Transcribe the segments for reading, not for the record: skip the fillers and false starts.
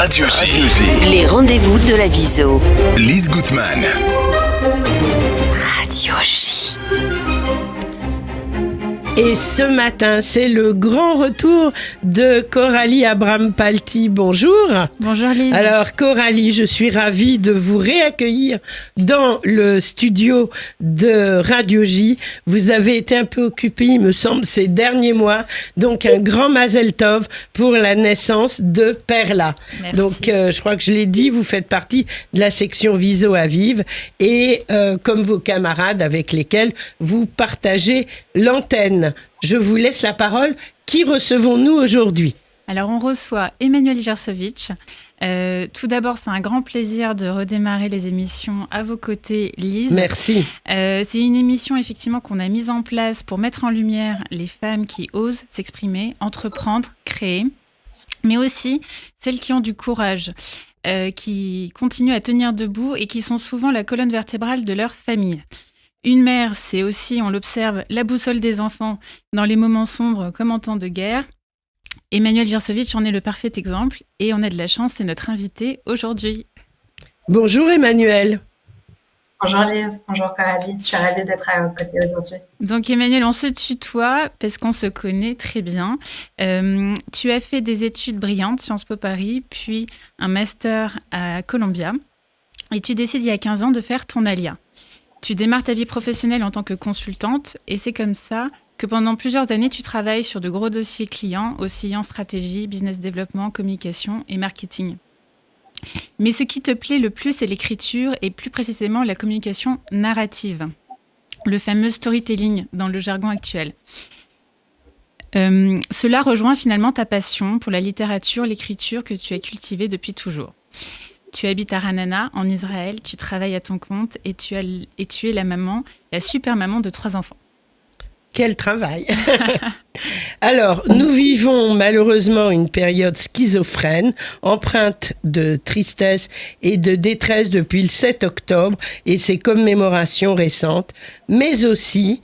Radio J. Les rendez-vous de la Viso. Lise Gutmann. Radio J. Et ce matin, c'est le grand retour de Coralie Abram-Palti. Bonjour. Bonjour Lise. Alors Coralie, je suis ravie de vous réaccueillir dans le studio de Radio J. Vous avez été un peu occupée, il me semble, ces derniers mois. Donc un grand Mazel Tov pour la naissance de Perla. Merci. Donc je crois que je l'ai dit, vous faites partie de la section Viso à Vive et comme vos camarades avec lesquels vous partagez l'antenne. Je vous laisse la parole. Qui recevons-nous aujourd'hui ? Alors, on reçoit Emmanuelle Gersovitch. Tout d'abord, c'est un grand plaisir de redémarrer les émissions à vos côtés, Lise. Merci. C'est une émission, effectivement, qu'on a mise en place pour mettre en lumière les femmes qui osent s'exprimer, entreprendre, créer, mais aussi celles qui ont du courage, qui continuent à tenir debout et qui sont souvent la colonne vertébrale de leur famille. Une mère, c'est aussi, on l'observe, la boussole des enfants dans les moments sombres comme en temps de guerre. Emmanuelle Gersovitch en est le parfait exemple et on a de la chance, c'est notre invitée aujourd'hui. Bonjour Emmanuelle. Bonjour Lise, bonjour Coralie, je suis ravie d'être à vos côtés aujourd'hui. Donc Emmanuelle, on se tutoie parce qu'on se connaît très bien. Tu as fait des études brillantes, Sciences Po Paris, puis un master à Columbia et tu décides il y a 15 ans de faire ton ALIA. Tu démarres ta vie professionnelle en tant que consultante et c'est comme ça que pendant plusieurs années, tu travailles sur de gros dossiers clients, oscillant stratégie, business développement, communication et marketing. Mais ce qui te plaît le plus, c'est l'écriture et plus précisément la communication narrative, le fameux storytelling dans le jargon actuel. Cela rejoint finalement ta passion pour la littérature, l'écriture que tu as cultivée depuis toujours. Tu habites à Ra'anana, en Israël, tu travailles à ton compte et tu es la maman, la super maman de 3 enfants. Quel travail. Alors, nous vivons malheureusement une période schizophrène, empreinte de tristesse et de détresse depuis le 7 octobre et ses commémorations récentes, mais aussi,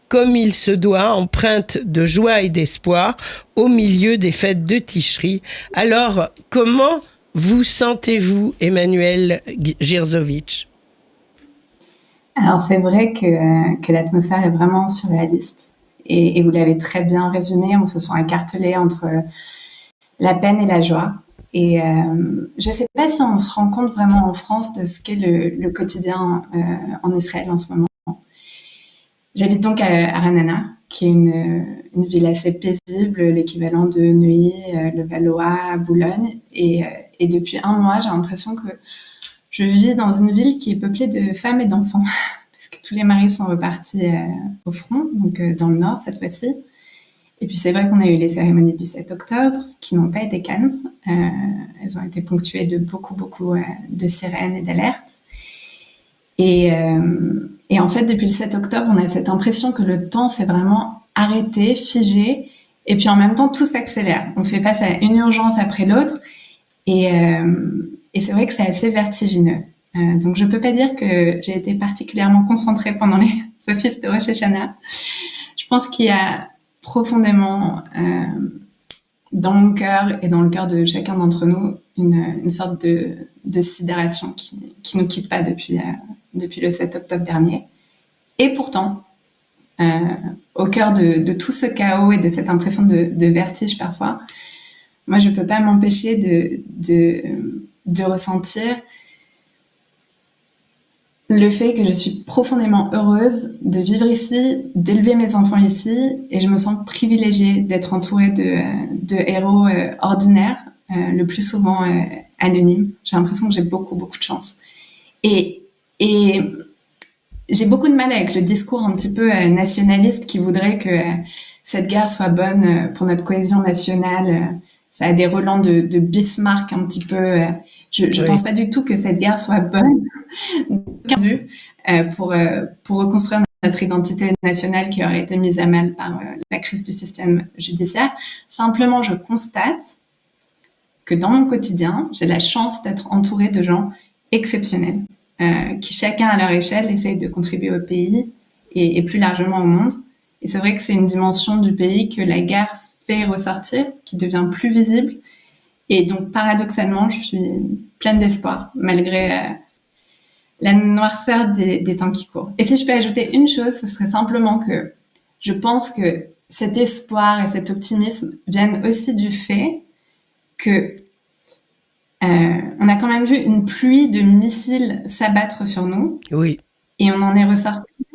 comme il se doit, empreinte de joie et d'espoir au milieu des fêtes de Tishri. Alors, comment vous sentez-vous, Emmanuelle Gersovitch ? Alors c'est vrai que l'atmosphère est vraiment surréaliste et vous l'avez très bien résumé, on se sent écartelé entre la peine et la joie. Et je ne sais pas si on se rend compte vraiment en France de ce qu'est le quotidien en Israël en ce moment. J'habite donc à Ra'anana, qui est une ville assez paisible, l'équivalent de Neuilly, Levallois, Boulogne. Et depuis 1 mois, j'ai l'impression que je vis dans une ville qui est peuplée de femmes et d'enfants, parce que tous les maris sont repartis au front, donc dans le nord cette fois-ci. Et puis c'est vrai qu'on a eu les cérémonies du 7 octobre, qui n'ont pas été calmes. Elles ont été ponctuées de beaucoup de sirènes et d'alertes. Et en fait, depuis le 7 octobre, on a cette impression que le temps s'est vraiment arrêté, figé, et puis en même temps, tout s'accélère. On fait face à une urgence après l'autre, et c'est vrai que c'est assez vertigineux. Donc je peux pas dire que j'ai été particulièrement concentrée pendant les offices de Rosh Hashanah. Je pense qu'il y a profondément dans mon cœur et dans le cœur de chacun d'entre nous une sorte de sidération qui nous quitte pas depuis le 7 octobre dernier. Et pourtant, au cœur de tout ce chaos et de cette impression de vertige parfois, moi je peux pas m'empêcher de ressentir le fait que je suis profondément heureuse de vivre ici, d'élever mes enfants ici, et je me sens privilégiée d'être entourée de héros ordinaires, le plus souvent anonymes. J'ai l'impression que j'ai beaucoup de chance. Et j'ai beaucoup de mal avec le discours un petit peu nationaliste qui voudrait que cette guerre soit bonne pour notre cohésion nationale. Ça a des relents de Bismarck un petit peu. Je pense pas du tout que cette guerre soit bonne pour reconstruire notre identité nationale qui aurait été mise à mal par la crise du système judiciaire. Simplement, je constate que dans mon quotidien, j'ai la chance d'être entourée de gens exceptionnels qui, chacun à leur échelle, essayent de contribuer au pays et plus largement au monde. Et c'est vrai que c'est une dimension du pays que la guerre fait ressortir, qui devient plus visible Et donc, paradoxalement, je suis pleine d'espoir, malgré la noirceur des temps qui courent. Et si je peux ajouter une chose, ce serait simplement que je pense que cet espoir et cet optimisme viennent aussi du fait que on a quand même vu une pluie de missiles s'abattre sur nous. Oui. Et on en est ressorti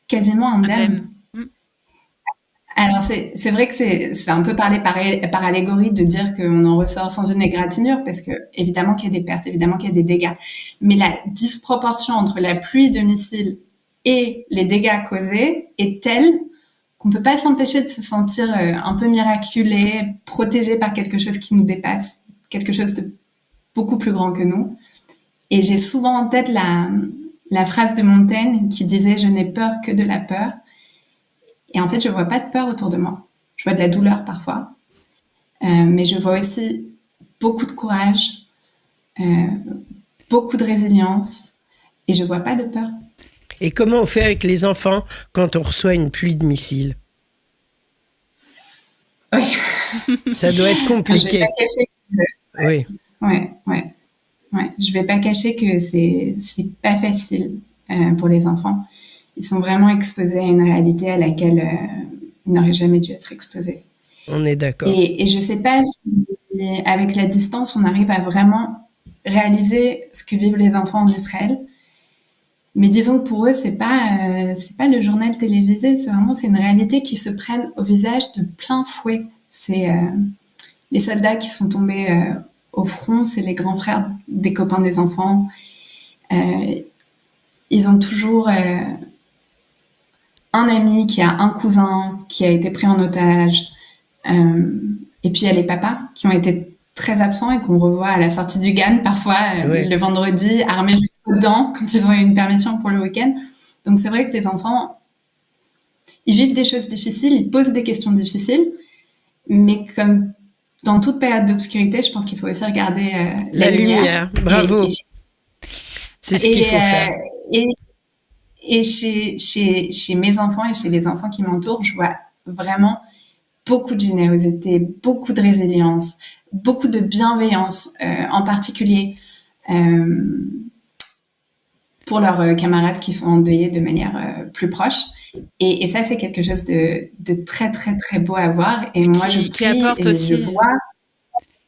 quasiment indemne. Alors, c'est vrai que c'est un peu parlé par allégorie de dire qu'on en ressort sans une égratignure, parce que évidemment qu'il y a des pertes, évidemment qu'il y a des dégâts. Mais la disproportion entre la pluie de missiles et les dégâts causés est telle qu'on peut pas s'empêcher de se sentir un peu miraculé, protégé par quelque chose qui nous dépasse, quelque chose de beaucoup plus grand que nous. Et j'ai souvent en tête la phrase de Montaigne qui disait « Je n'ai peur que de la peur ». Et en fait, je vois pas de peur autour de moi. Je vois de la douleur parfois. Mais je vois aussi beaucoup de courage, beaucoup de résilience. Et je vois pas de peur. Et comment on fait avec les enfants quand on reçoit une pluie de missiles? Oui. Ça doit être compliqué. Je vais pas cacher que... Oui. Ouais. Je vais pas cacher que c'est pas facile pour les enfants. Ils sont vraiment exposés à une réalité à laquelle ils n'auraient jamais dû être exposés. On est d'accord. Et je sais pas si, avec la distance, on arrive à vraiment réaliser ce que vivent les enfants en Israël. Mais disons que pour eux, c'est pas le journal télévisé, c'est une réalité qui se prennent au visage de plein fouet. C'est les soldats qui sont tombés au front, c'est les grands frères des copains des enfants. Ils ont toujours un ami qui a un cousin qui a été pris en otage. Et puis il y a les papas qui ont été très absents et qu'on revoit à la sortie du GAN parfois le vendredi, armés jusqu'aux dents quand ils ont eu une permission pour le week-end. Donc c'est vrai que les enfants, ils vivent des choses difficiles, ils posent des questions difficiles, mais comme dans toute période d'obscurité, je pense qu'il faut aussi regarder la lumière. Bravo. C'est ce qu'il faut faire. Et chez mes enfants et chez les enfants qui m'entourent, je vois vraiment beaucoup de générosité, beaucoup de résilience, beaucoup de bienveillance, en particulier pour leurs camarades qui sont endeuillés de manière plus proche. Et ça, c'est quelque chose de très, très, très beau à voir. Et moi, je prie et je vois...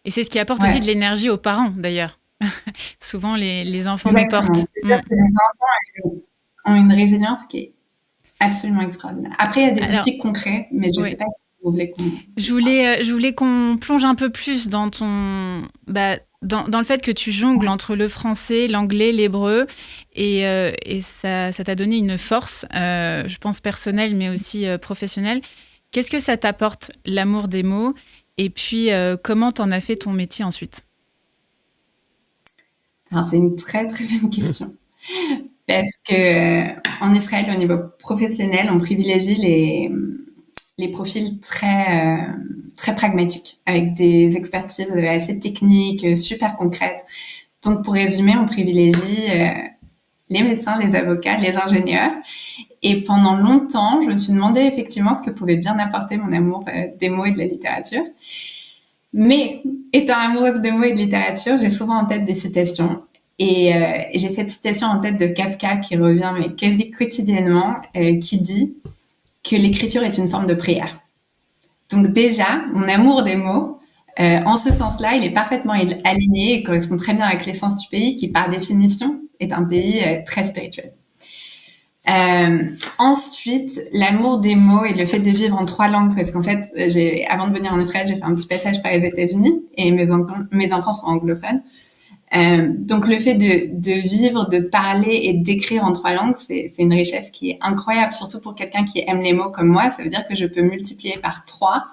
Et c'est ce qui apporte aussi de l'énergie aux parents, d'ailleurs. Souvent, les enfants nous portent... C'est-à-dire que les enfants ont une résilience qui est absolument extraordinaire. Après, il y a des outils concrets, mais je ne sais pas si vous voulez qu'on... Je voulais qu'on plonge un peu plus dans ton... dans le fait que tu jongles entre le français, l'anglais, l'hébreu, et ça t'a donné une force, je pense personnelle, mais aussi professionnelle. Qu'est-ce que ça t'apporte, l'amour des mots, et puis comment t'en as fait ton métier ensuite? Alors, c'est une très, très bonne question. Parce que en Israël, au niveau professionnel, on privilégie les profils très, très pragmatiques, avec des expertises assez techniques, super concrètes. Donc, pour résumer, on privilégie les médecins, les avocats, les ingénieurs. Et pendant longtemps, je me suis demandé effectivement ce que pouvait bien apporter mon amour des mots et de la littérature. Mais étant amoureuse de mots et de littérature, j'ai souvent en tête des citations. Et j'ai cette citation en tête de Kafka qui revient mais quasi quotidiennement, qui dit que l'écriture est une forme de prière. Donc déjà, mon amour des mots, en ce sens-là, il est parfaitement aligné et correspond très bien avec l'essence du pays qui, par définition, est un pays très spirituel. Ensuite, l'amour des mots et le fait de vivre en 3 langues, parce qu'en fait, avant de venir en Israël, j'ai fait un petit passage par les États-Unis et mes enfants sont anglophones. Donc le fait de vivre, de parler et d'écrire en 3 langues, c'est une richesse qui est incroyable, surtout pour quelqu'un qui aime les mots comme moi. Ça veut dire que je peux multiplier par 3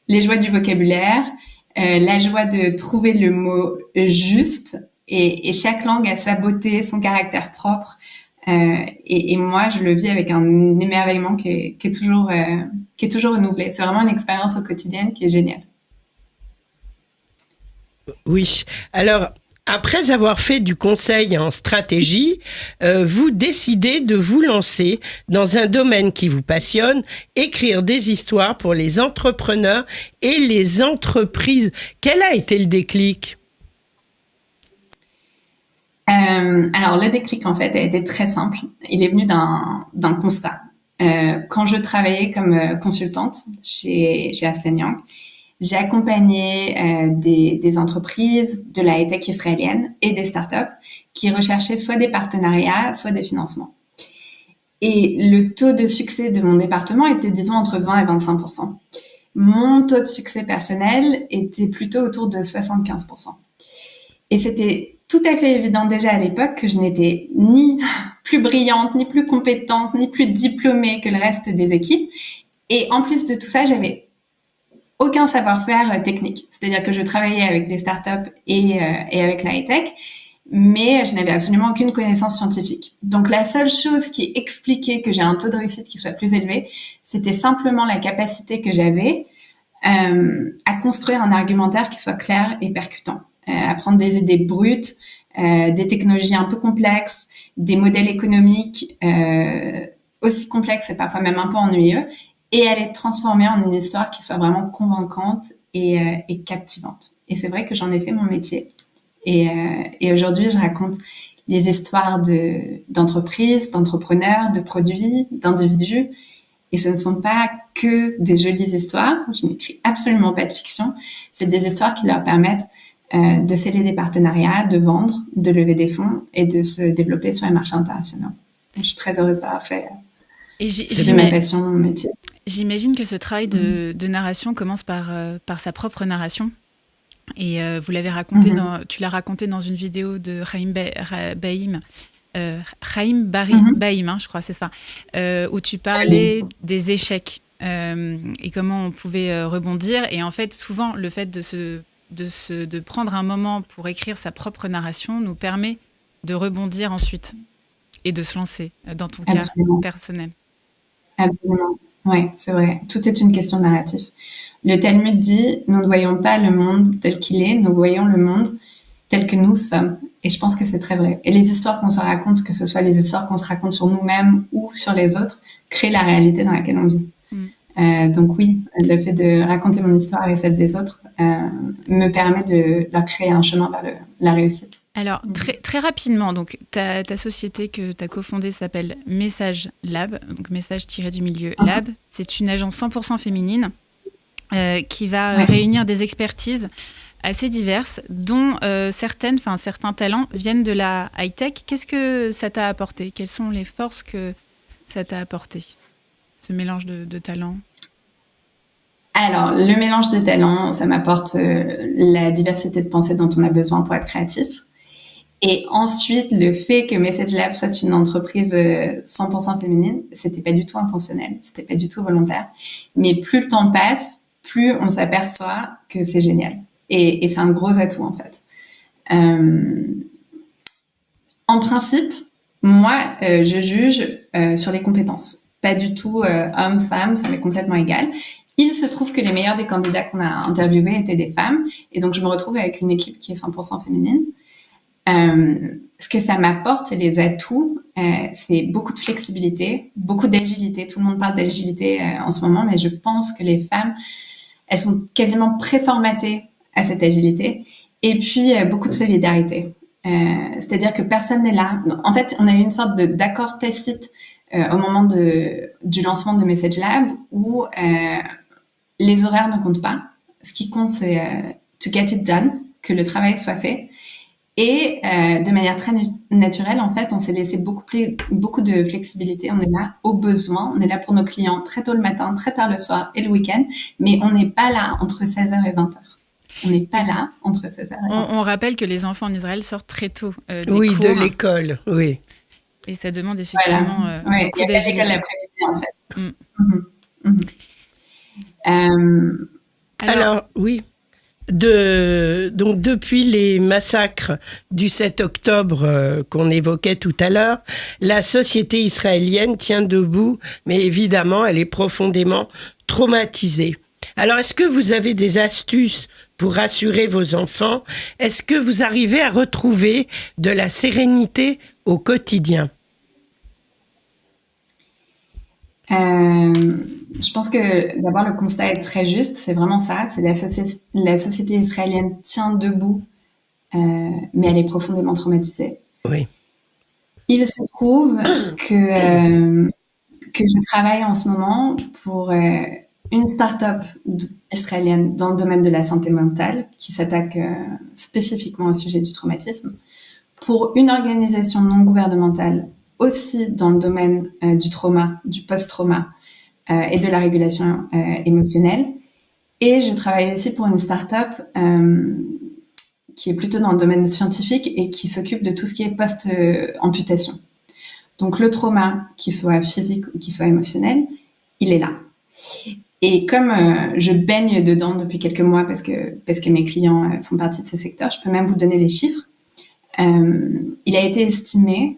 les joies du vocabulaire, la joie de trouver le mot juste, et chaque langue a sa beauté, son caractère propre. Et moi, je le vis avec un émerveillement qui est toujours renouvelé. C'est vraiment une expérience au quotidien qui est géniale. Oui. Alors, Après avoir fait du conseil en stratégie, vous décidez de vous lancer dans un domaine qui vous passionne, écrire des histoires pour les entrepreneurs et les entreprises. Quel a été le déclic ? Alors, le déclic, en fait, a été très simple. Il est venu d'un constat. Quand je travaillais comme consultante chez Aston Young, j'ai accompagné des entreprises de la high-tech israélienne et des startups qui recherchaient soit des partenariats, soit des financements. Et le taux de succès de mon département était, disons, entre 20 et 25%. Mon taux de succès personnel était plutôt autour de 75%. Et c'était tout à fait évident déjà à l'époque que je n'étais ni plus brillante, ni plus compétente, ni plus diplômée que le reste des équipes. Et en plus de tout ça, j'avais aucun savoir-faire technique. C'est-à-dire que je travaillais avec des startups et avec la high-tech, mais je n'avais absolument aucune connaissance scientifique. Donc la seule chose qui expliquait que j'ai un taux de réussite qui soit plus élevé, c'était simplement la capacité que j'avais à construire un argumentaire qui soit clair et percutant, à prendre des idées brutes, des technologies un peu complexes, des modèles économiques aussi complexes et parfois même un peu ennuyeux, et à les transformer en une histoire qui soit vraiment convaincante et captivante. Et c'est vrai que j'en ai fait mon métier. Et aujourd'hui, je raconte les histoires d'entreprises, d'entrepreneurs, de produits, d'individus. Et ce ne sont pas que des jolies histoires. Je n'écris absolument pas de fiction. C'est des histoires qui leur permettent de sceller des partenariats, de vendre, de lever des fonds et de se développer sur les marchés internationaux. Je suis très heureuse d'avoir fait c'est ma passion, mon métier. J'imagine que ce travail de narration commence par sa propre narration. Et vous l'avez raconté tu l'as raconté dans une vidéo de Chaim Baïm, je crois, c'est ça, où tu parlais des échecs et comment on pouvait rebondir. Et en fait, souvent, le fait de prendre un moment pour écrire sa propre narration nous permet de rebondir ensuite et de se lancer dans ton cas personnel. Absolument. Oui, c'est vrai. Tout est une question de narratif. Le Talmud dit « Nous ne voyons pas le monde tel qu'il est, nous voyons le monde tel que nous sommes. » Et je pense que c'est très vrai. Et les histoires qu'on se raconte, que ce soit les histoires qu'on se raconte sur nous-mêmes ou sur les autres, créent la réalité dans laquelle on vit. Donc oui, le fait de raconter mon histoire avec celle des autres me permet de leur créer un chemin vers la réussite. Alors, très rapidement, donc, ta société que tu as cofondée s'appelle Message Lab, donc message-du-milieu Lab. C'est une agence 100% féminine qui va réunir des expertises assez diverses, dont certains talents viennent de la high-tech. Qu'est-ce que ça t'a apporté ? Quelles sont les forces que ça t'a apporté, ce mélange de talents ? Alors, le mélange de talents, ça m'apporte la diversité de pensée dont on a besoin pour être créatif. Et ensuite, le fait que Message Lab soit une entreprise 100% féminine, c'était pas du tout intentionnel, c'était pas du tout volontaire. Mais plus le temps passe, plus on s'aperçoit que c'est génial. Et c'est un gros atout, en fait. En principe, moi, je juge sur les compétences. Pas du tout homme, femme, ça m'est complètement égal. Il se trouve que les meilleurs des candidats qu'on a interviewés étaient des femmes. Et donc, je me retrouve avec une équipe qui est 100% féminine. Ce que ça m'apporte, et les atouts, c'est beaucoup de flexibilité, beaucoup d'agilité. Tout le monde parle d'agilité en ce moment, mais je pense que les femmes, elles sont quasiment préformatées à cette agilité. Et puis, beaucoup de solidarité. C'est-à-dire que personne n'est là. En fait, on a eu une sorte d'accord tacite au moment du lancement de Message Lab où les horaires ne comptent pas. Ce qui compte, c'est to get it done, que le travail soit fait. Et de manière très naturelle, en fait, on s'est laissé beaucoup de flexibilité. On est là au besoin. On est là pour nos clients très tôt le matin, très tard le soir et le week-end. Mais on n'est pas là entre 16h et 20h. On n'est pas là entre 16h et 20h. On rappelle que les enfants en Israël sortent très tôt des cours. De l'école, oui. Et ça demande effectivement beaucoup d'agilité. Il y a pas d'école l'après-midi, en fait. Alors, oui. Donc depuis les massacres du 7 octobre qu'on évoquait tout à l'heure, la société israélienne tient debout, mais évidemment, elle est profondément traumatisée. Alors, est-ce que vous avez des astuces pour rassurer vos enfants? Est-ce que vous arrivez à retrouver de la sérénité au quotidien? Je pense que d'abord le constat est très juste, c'est vraiment ça, c'est la société israélienne tient debout, mais elle est profondément traumatisée. Oui. Il se trouve que je travaille en ce moment pour une start-up israélienne dans le domaine de la santé mentale qui s'attaque spécifiquement au sujet du traumatisme, pour une organisation non gouvernementale aussi dans le domaine du trauma, du post-trauma et de la régulation émotionnelle. Et je travaille aussi pour une start-up qui est plutôt dans le domaine scientifique et qui s'occupe de tout ce qui est post-amputation. Donc le trauma, qu'il soit physique ou qu'il soit émotionnel, il est là. Et comme je baigne dedans depuis quelques mois parce que mes clients font partie de ce secteur, je peux même vous donner les chiffres. Il a été estimé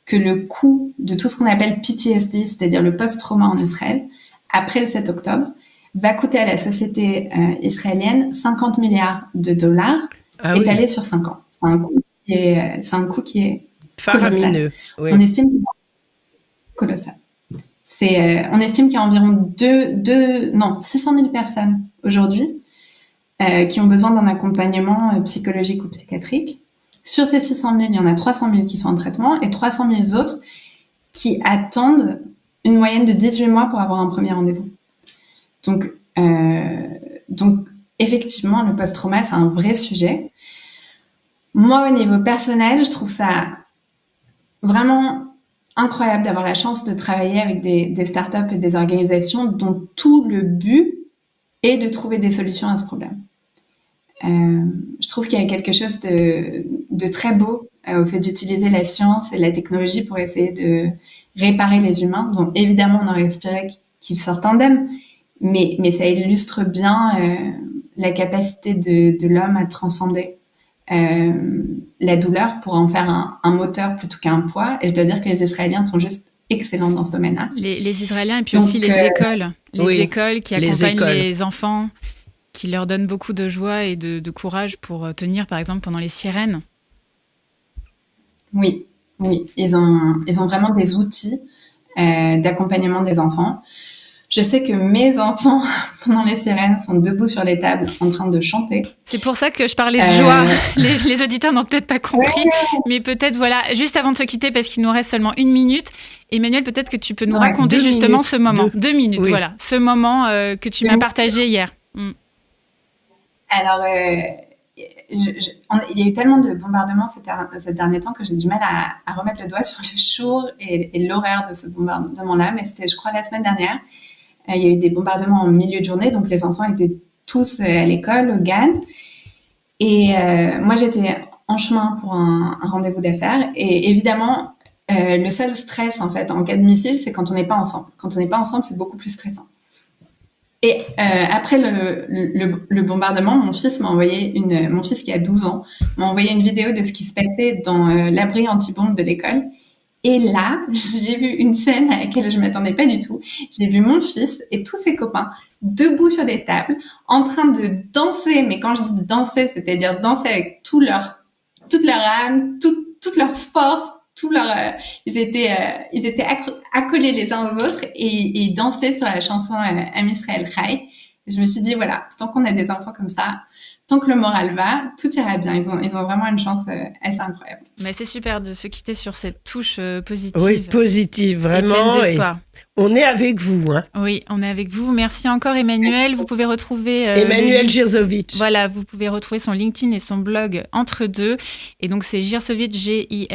que le coût de tout ce qu'on appelle PTSD, c'est-à-dire le post-trauma en Israël, après le 7 octobre, va coûter à la société israélienne 50 milliards de dollars étalés sur 5 ans. C'est un coût qui est faramineux. Oui. On estime colossal. On estime qu'il y a environ 600 000 personnes aujourd'hui qui ont besoin d'un accompagnement psychologique ou psychiatrique. Sur ces 600 000, il y en a 300 000 qui sont en traitement et 300 000 autres qui attendent une moyenne de 18 mois pour avoir un premier rendez-vous. Donc effectivement, le post-trauma, c'est un vrai sujet. Moi, au niveau personnel, je trouve ça vraiment incroyable d'avoir la chance de travailler avec des startups et des organisations dont tout le but est de trouver des solutions à ce problème. Je trouve qu'il y a quelque chose de très beau au fait d'utiliser la science et la technologie pour essayer de réparer les humains. Donc évidemment, on aurait espéré qu'ils sortent indemnes, mais ça illustre bien la capacité de l'homme à transcender la douleur pour en faire un moteur plutôt qu'un poids. Et je dois dire que les Israéliens sont juste excellents dans ce domaine-là. Les Israéliens et puis aussi les écoles. Les écoles qui accompagnent les enfants, qui leur donnent beaucoup de joie et de courage pour tenir, par exemple, pendant les sirènes. Oui. Ils ont vraiment des outils d'accompagnement des enfants. Je sais que mes enfants, pendant les sirènes, sont debout sur les tables en train de chanter. C'est pour ça que je parlais de joie. Les auditeurs n'ont peut-être pas compris, mais peut-être, voilà, juste avant de se quitter, parce qu'il nous reste seulement 1 minute, Emmanuel, peut-être que tu peux nous raconter justement ce moment. 2 minutes, voilà. Ce moment que tu m'as partagé hier. Alors, il y a eu tellement de bombardements ces derniers temps que j'ai du mal à remettre le doigt sur le jour et l'horaire de ce bombardement-là, mais c'était, je crois, la semaine dernière. Il y a eu des bombardements en milieu de journée, donc les enfants étaient tous à l'école, au GAN. Et moi, j'étais en chemin pour un rendez-vous d'affaires. Et évidemment, le seul stress, en fait, en cas de missile, c'est quand on n'est pas ensemble. Quand on n'est pas ensemble, c'est beaucoup plus stressant. Et après le bombardement, mon fils qui a 12 ans, m'a envoyé une vidéo de ce qui se passait dans l'abri anti-bombe de l'école. Et là, j'ai vu une scène à laquelle je m'attendais pas du tout. J'ai vu mon fils et tous ses copains debout sur des tables, en train de danser. Mais quand je dis danser, c'est-à-dire danser avec toute leur âme, toute leur force, ils étaient accolés les uns aux autres et ils dansaient sur la chanson Am Israël Chai. Je me suis dit, voilà, tant qu'on a des enfants comme ça, tant que le moral va, tout ira bien. Ils ont vraiment une chance assez incroyable. Mais c'est super de se quitter sur cette touche positive. Oui, positive, vraiment. Et on est avec vous. Hein. Oui, on est avec vous. Merci encore, Emmanuel. Vous pouvez retrouver... Emmanuel Jirsovic. Voilà, vous pouvez retrouver son LinkedIn et son blog entre deux. Et donc, c'est Jirsovic, Jirsowicz.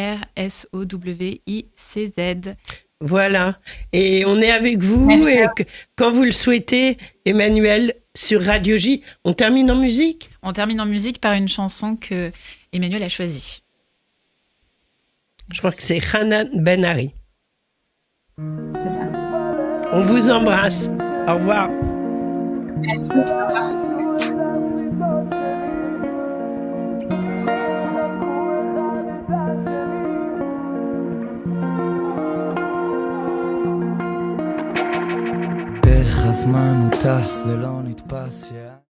Voilà. Et on est avec vous. Merci. Et quand vous le souhaitez, Emmanuel, sur Radio J, on termine en musique. On termine en musique par une chanson que Emmanuel a choisie. Je crois que c'est Hanan Ben-Ari. C'est ça. On vous embrasse. Au revoir. Merci. Au revoir. הזמן הוא טס, זה לא נתפס patience.